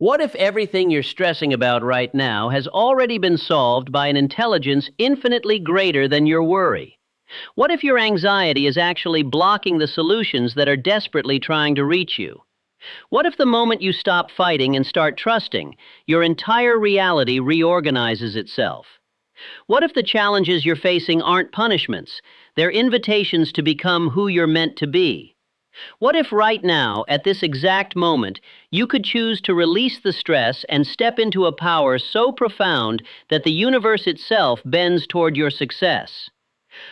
What if everything you're stressing about right now has already been solved by an intelligence infinitely greater than your worry? What if your anxiety is actually blocking the solutions that are desperately trying to reach you? What if the moment you stop fighting and start trusting, your entire reality reorganizes itself? What if the challenges you're facing aren't punishments, they're invitations to become who you're meant to be? What if right now, at this exact moment, you could choose to release the stress and step into a power so profound that the universe itself bends toward your success?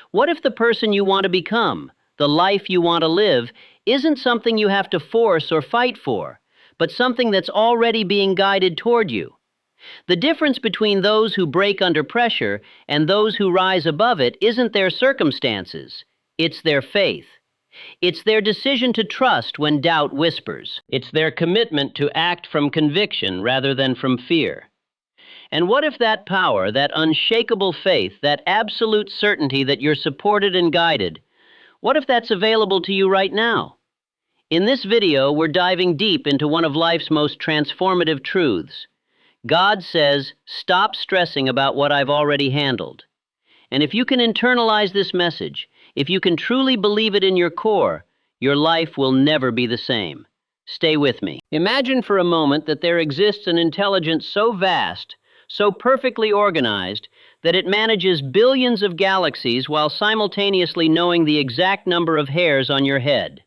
What if the person you want to become, the life you want to live, isn't something you have to force or fight for, but something that's already being guided toward you? The difference between those who break under pressure and those who rise above it isn't their circumstances, it's their faith. It's their decision to trust when doubt whispers. It's their commitment to act from conviction rather than from fear. And what if that power, that unshakable faith, that absolute certainty that you're supported and guided, what if that's available to you right now? In this video, we're diving deep into one of life's most transformative truths. God says, stop stressing about what I've already handled. And if you can internalize this message, if you can truly believe it in your core, your life will never be the same. Stay with me. Imagine for a moment that there exists an intelligence so vast, so perfectly organized, that it manages billions of galaxies while simultaneously knowing the exact number of hairs on your head.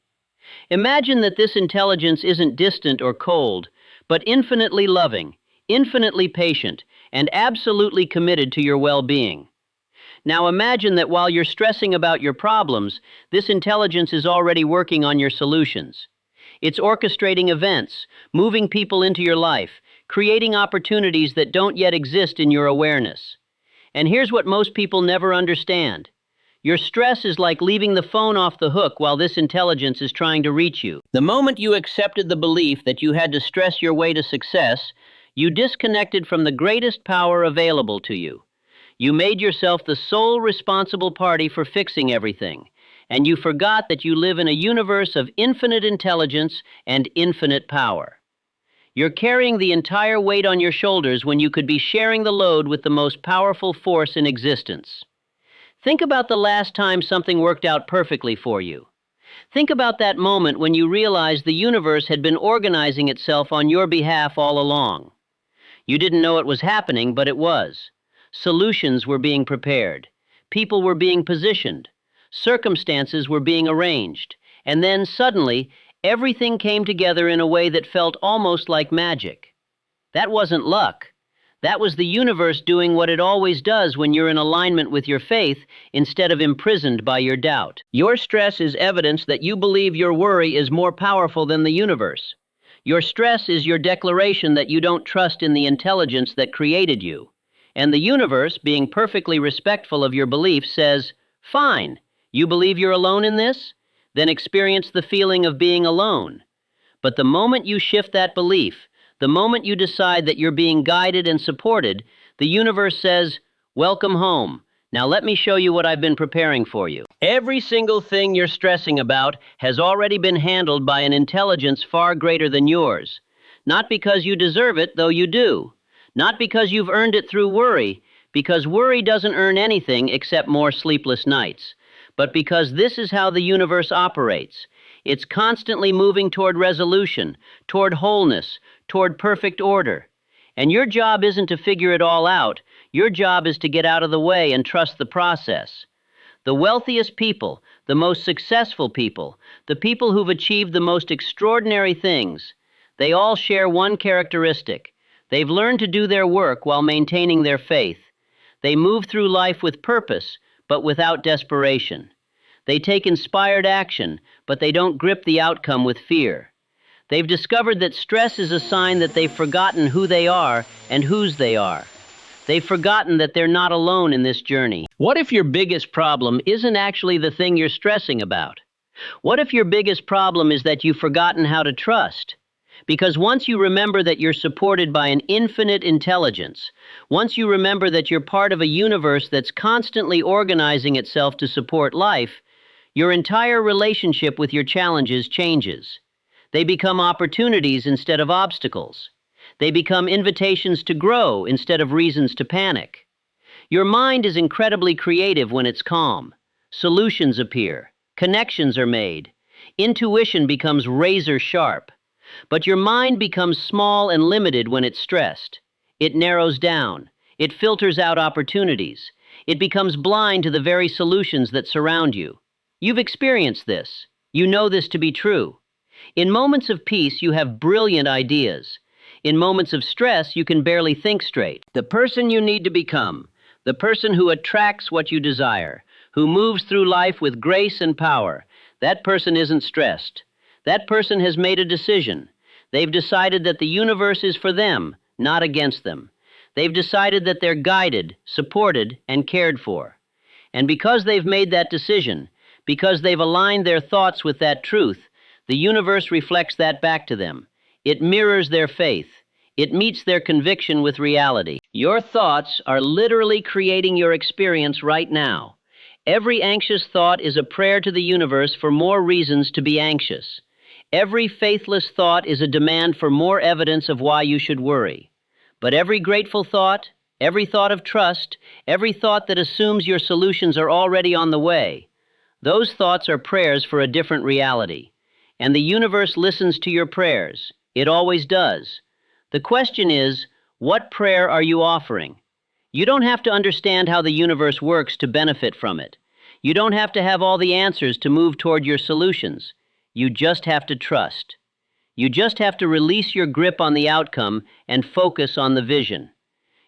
Imagine that this intelligence isn't distant or cold, but infinitely loving, infinitely patient, and absolutely committed to your well-being. Now imagine that while you're stressing about your problems, this intelligence is already working on your solutions. It's orchestrating events, moving people into your life, creating opportunities that don't yet exist in your awareness. And here's what most people never understand. Your stress is like leaving the phone off the hook while this intelligence is trying to reach you. The moment you accepted the belief that you had to stress your way to success, you disconnected from the greatest power available to you. You made yourself the sole responsible party for fixing everything, and you forgot that you live in a universe of infinite intelligence and infinite power. You're carrying the entire weight on your shoulders when you could be sharing the load with the most powerful force in existence. Think about the last time something worked out perfectly for you. Think about that moment when you realized the universe had been organizing itself on your behalf all along. You didn't know it was happening, but it was. Solutions were being prepared. People were being positioned. Circumstances were being arranged. And then, suddenly, everything came together in a way that felt almost like magic. That wasn't luck. That was the universe doing what it always does when you're in alignment with your faith instead of imprisoned by your doubt. Your stress is evidence that you believe your worry is more powerful than the universe. Your stress is your declaration that you don't trust in the intelligence that created you. And the universe, being perfectly respectful of your beliefs, says, fine, you believe you're alone in this? Then experience the feeling of being alone. But the moment you shift that belief, the moment you decide that you're being guided and supported, the universe says, welcome home. Now let me show you what I've been preparing for you. Every single thing you're stressing about has already been handled by an intelligence far greater than yours. Not because you deserve it, though you do. Not because you've earned it through worry, because worry doesn't earn anything except more sleepless nights, but because this is how the universe operates. It's constantly moving toward resolution, toward wholeness, toward perfect order. And your job isn't to figure it all out. Your job is to get out of the way and trust the process. The wealthiest people, the most successful people, the people who've achieved the most extraordinary things, they all share one characteristic. They've learned to do their work while maintaining their faith. They move through life with purpose, but without desperation. They take inspired action, but they don't grip the outcome with fear. They've discovered that stress is a sign that they've forgotten who they are and whose they are. They've forgotten that they're not alone in this journey. What if your biggest problem isn't actually the thing you're stressing about? What if your biggest problem is that you've forgotten how to trust? Because once you remember that you're supported by an infinite intelligence, once you remember that you're part of a universe that's constantly organizing itself to support life, your entire relationship with your challenges changes. They become opportunities instead of obstacles. They become invitations to grow instead of reasons to panic. Your mind is incredibly creative when it's calm. Solutions appear. Connections are made. Intuition becomes razor sharp. But your mind becomes small and limited when it's stressed. It narrows down. It filters out opportunities. It becomes blind to the very solutions that surround you. You've experienced this. You know this to be true. In moments of peace, you have brilliant ideas. In moments of stress, you can barely think straight. The person you need to become, the person who attracts what you desire, who moves through life with grace and power, that person isn't stressed. That person has made a decision. They've decided that the universe is for them, not against them. They've decided that they're guided, supported, and cared for. And because they've made that decision, because they've aligned their thoughts with that truth, the universe reflects that back to them. It mirrors their faith. It meets their conviction with reality. Your thoughts are literally creating your experience right now. Every anxious thought is a prayer to the universe for more reasons to be anxious. Every faithless thought is a demand for more evidence of why you should worry. But every grateful thought, every thought of trust, every thought that assumes your solutions are already on the way, those thoughts are prayers for a different reality. And the universe listens to your prayers. It always does. The question is, what prayer are you offering? You don't have to understand how the universe works to benefit from it. You don't have to have all the answers to move toward your solutions. You just have to trust. You just have to release your grip on the outcome and focus on the vision.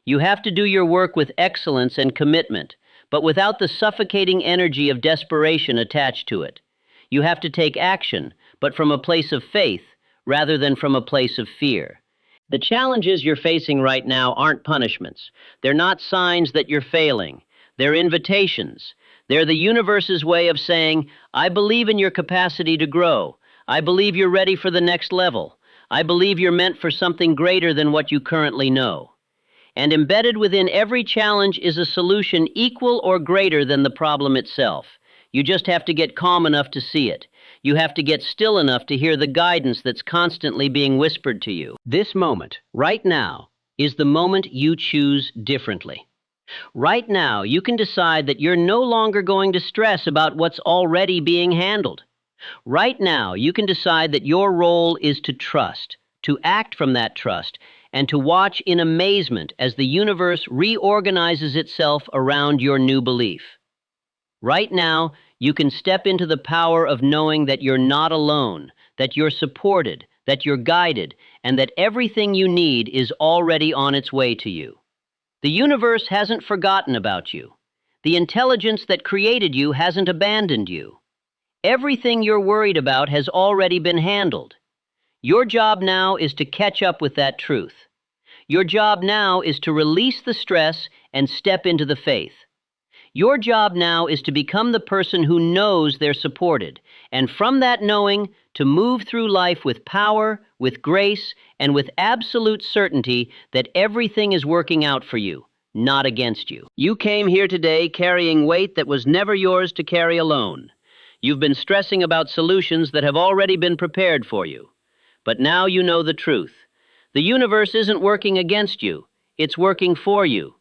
You have to do your work with excellence and commitment, but without the suffocating energy of desperation attached to it. You have to take action, but from a place of faith rather than from a place of fear. The challenges you're facing right now aren't punishments. They're not signs that you're failing. They're invitations. They're the universe's way of saying, I believe in your capacity to grow. I believe you're ready for the next level. I believe you're meant for something greater than what you currently know. And embedded within every challenge is a solution equal or greater than the problem itself. You just have to get calm enough to see it. You have to get still enough to hear the guidance that's constantly being whispered to you. This moment, right now, is the moment you choose differently. Right now, you can decide that you're no longer going to stress about what's already being handled. Right now, you can decide that your role is to trust, to act from that trust, and to watch in amazement as the universe reorganizes itself around your new belief. Right now, you can step into the power of knowing that you're not alone, that you're supported, that you're guided, and that everything you need is already on its way to you. The universe hasn't forgotten about you. The intelligence that created you hasn't abandoned you. Everything you're worried about has already been handled. Your job now is to catch up with that truth. Your job now is to release the stress and step into the faith. Your job now is to become the person who knows they're supported, and from that knowing, to move through life with power, with grace, and with absolute certainty that everything is working out for you, not against you. You came here today carrying weight that was never yours to carry alone. You've been stressing about solutions that have already been prepared for you. But now you know the truth. The universe isn't working against you. It's working for you.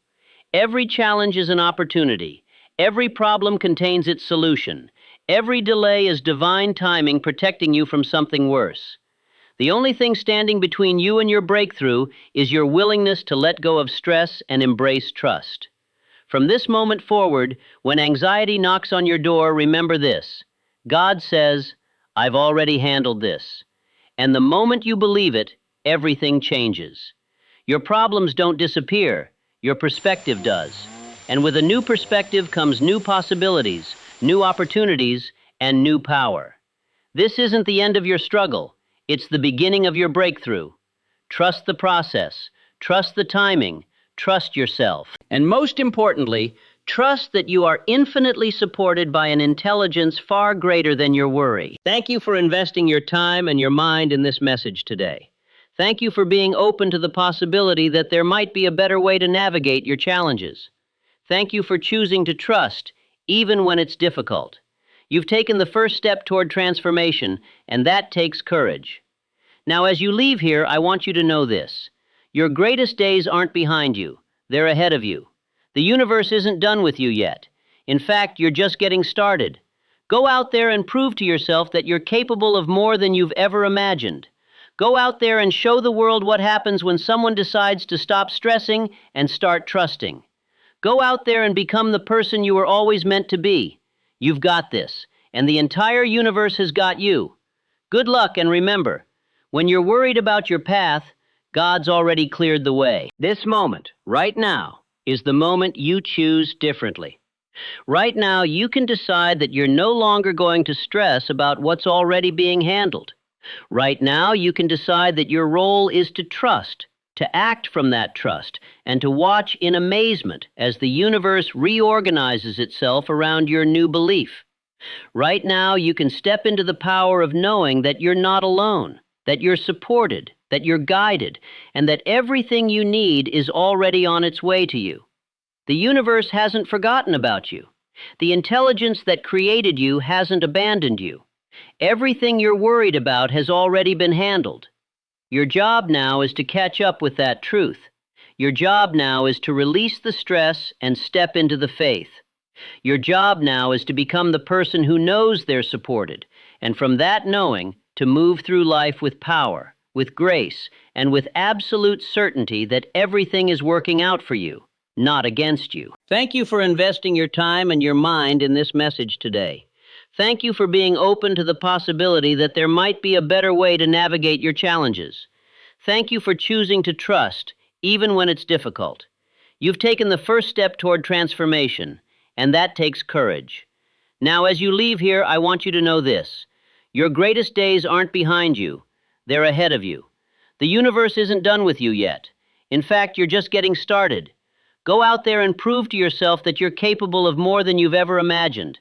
Every challenge is an opportunity. Every problem contains its solution. Every delay is divine timing protecting you from something worse. The only thing standing between you and your breakthrough is your willingness to let go of stress and embrace trust. From this moment forward, when anxiety knocks on your door, remember this. God says, I've already handled this. And the moment you believe it, everything changes. Your problems don't disappear. Your perspective does. And with a new perspective comes new possibilities, new opportunities, and new power. This isn't the end of your struggle. It's the beginning of your breakthrough. Trust the process. Trust the timing. Trust yourself. And most importantly, trust that you are infinitely supported by an intelligence far greater than your worry. Thank you for investing your time and your mind in this message today. Thank you for being open to the possibility that there might be a better way to navigate your challenges. Thank you for choosing to trust, even when it's difficult. You've taken the first step toward transformation, and that takes courage. Now, as you leave here, I want you to know this. Your greatest days aren't behind you. They're ahead of you. The universe isn't done with you yet. In fact, you're just getting started. Go out there and prove to yourself that you're capable of more than you've ever imagined. Go out there and show the world what happens when someone decides to stop stressing and start trusting. Go out there and become the person you were always meant to be. You've got this, and the entire universe has got you. Good luck, and remember, when you're worried about your path, God's already cleared the way. This moment, right now, is the moment you choose differently. Right now, you can decide that you're no longer going to stress about what's already being handled. Right now, you can decide that your role is to trust, to act from that trust, and to watch in amazement as the universe reorganizes itself around your new belief. Right now, you can step into the power of knowing that you're not alone, that you're supported, that you're guided, and that everything you need is already on its way to you. The universe hasn't forgotten about you. The intelligence that created you hasn't abandoned you. Everything you're worried about has already been handled. Your job now is to catch up with that truth. Your job now is to release the stress and step into the faith. Your job now is to become the person who knows they're supported, and from that knowing, to move through life with power, with grace, and with absolute certainty that everything is working out for you, not against you. Thank you for investing your time and your mind in this message today. Thank you for being open to the possibility that there might be a better way to navigate your challenges. Thank you for choosing to trust, even when it's difficult. You've taken the first step toward transformation, and that takes courage. Now, as you leave here, I want you to know this. Your greatest days aren't behind you. They're ahead of you. The universe isn't done with you yet. In fact, you're just getting started. Go out there and prove to yourself that you're capable of more than you've ever imagined.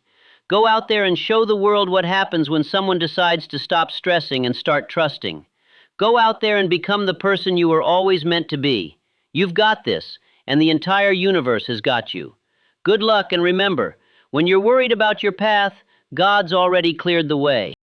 Go out there and show the world what happens when someone decides to stop stressing and start trusting. Go out there and become the person you were always meant to be. You've got this, and the entire universe has got you. Good luck, and remember, when you're worried about your path, God's already cleared the way.